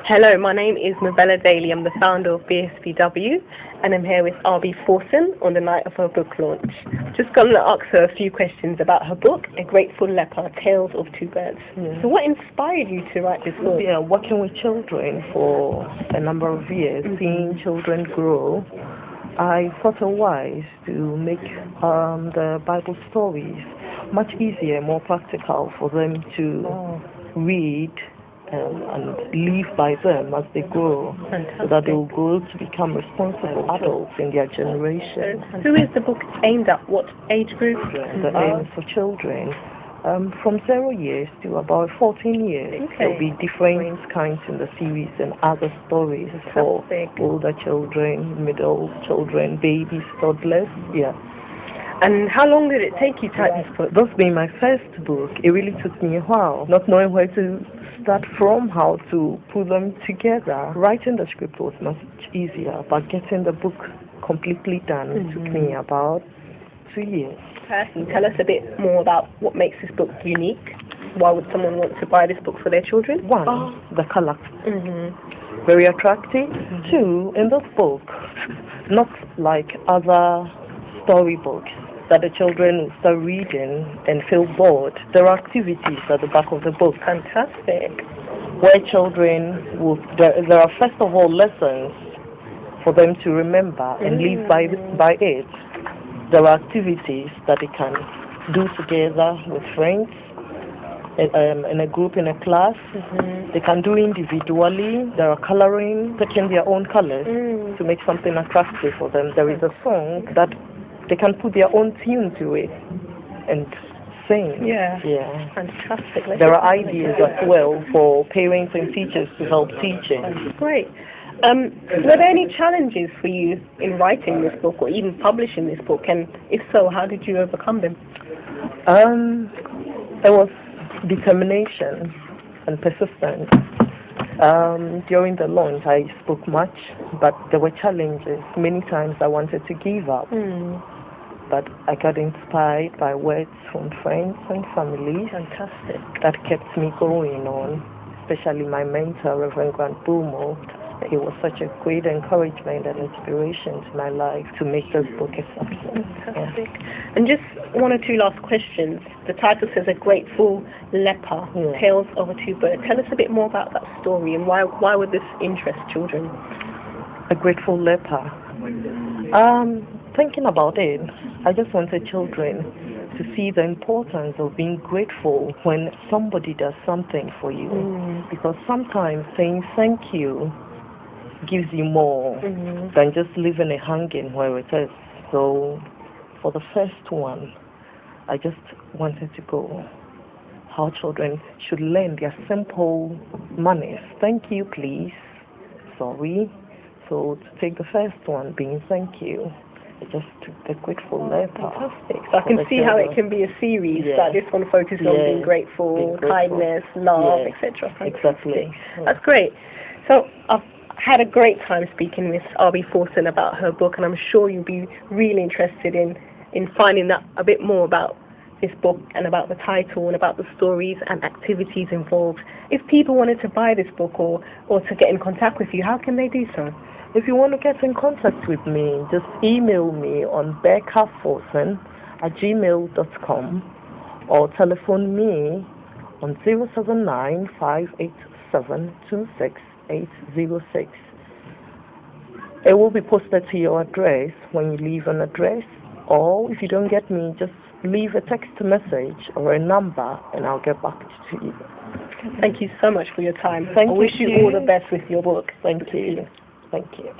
Hello, my name is Mavela Daley. I'm the founder of BSBW, and I'm here with Forson on the night of her book launch. Just going to ask her a few questions about her book, A Grateful Leper, Tales of Two Birds. Yeah. So what inspired you to write this book? Yeah, working with children for a number of years, seeing children grow, I thought it wise to make the Bible stories much easier, more practical for them to read and live by them as they grow. Fantastic. So that they will grow to become responsible adults in their generation. Who is the book aimed at? What age group? The aim is for children from 0 years to about 14 years. Okay. There will be different kinds in the series and other stories for older children, middle children, babies, toddlers. Yeah. And how long did it take you to write this book? This being my first book, it really took me a while, not knowing where to start from, how to put them together. Writing the script was much easier, but getting the book completely done took me about 2 years. Can you tell us a bit more about what makes this book unique? Why would someone want to buy this book for their children? One, the color. Very attractive. Two, in this book, not like other storybooks that the children will start reading and feel bored. There are activities at the back of the book. Fantastic. Where children will, there are first of all lessons for them to remember and live by it. There are activities that they can do together with friends, in a group, in a class. They can do individually. There are coloring, picking their own colors to make something attractive for them. There is a song that they can put their own tune to it and sing. Yeah. Fantastic. There are ideas as well for parents and teachers to help teaching. Great. Were there any challenges for you in writing this book or even publishing this book? And if so, how did you overcome them? There was determination and persistence. During the launch, I spoke much, but there were challenges. Many times I wanted to give up, but I got inspired by words from friends and family. Fantastic. That kept me going on, especially my mentor, Reverend Grant Boomo. He was such a great encouragement and inspiration to my life to make this book a success. Fantastic. And just one or two last questions. The title says A Grateful Leper, Tales of a Two Birds. Tell us a bit more about that story and why would this interest children? A Grateful Leper. Thinking about it, I just wanted children to see the importance of being grateful when somebody does something for you. Because sometimes saying thank you gives you more than just leaving it hanging where it is. So for the first one, I just wanted to go how children should learn their simple manners. Thank you, please. Sorry. So to take the first one being thank you, I just took the Grateful Leper. Fantastic. So I can see how it can be a series. Like this one focuses on being grateful, kindness, love, etc. Exactly. That's great. So I've had a great time speaking with Forson about her book, and I'm sure you'll be really interested in finding out a bit more about this book and about the title and about the stories and activities involved. If people wanted to buy this book or to get in contact with you, how can they do so? If you want to get in contact with me, just email me on beccaforson@gmail.com or telephone me on 079-587-26806. It will be posted to your address when you leave an address, or if you don't get me, just leave a text message or a number and I'll get back to you. Thank you so much for your time. I wish you all the best with your book. Thank you. Thank you.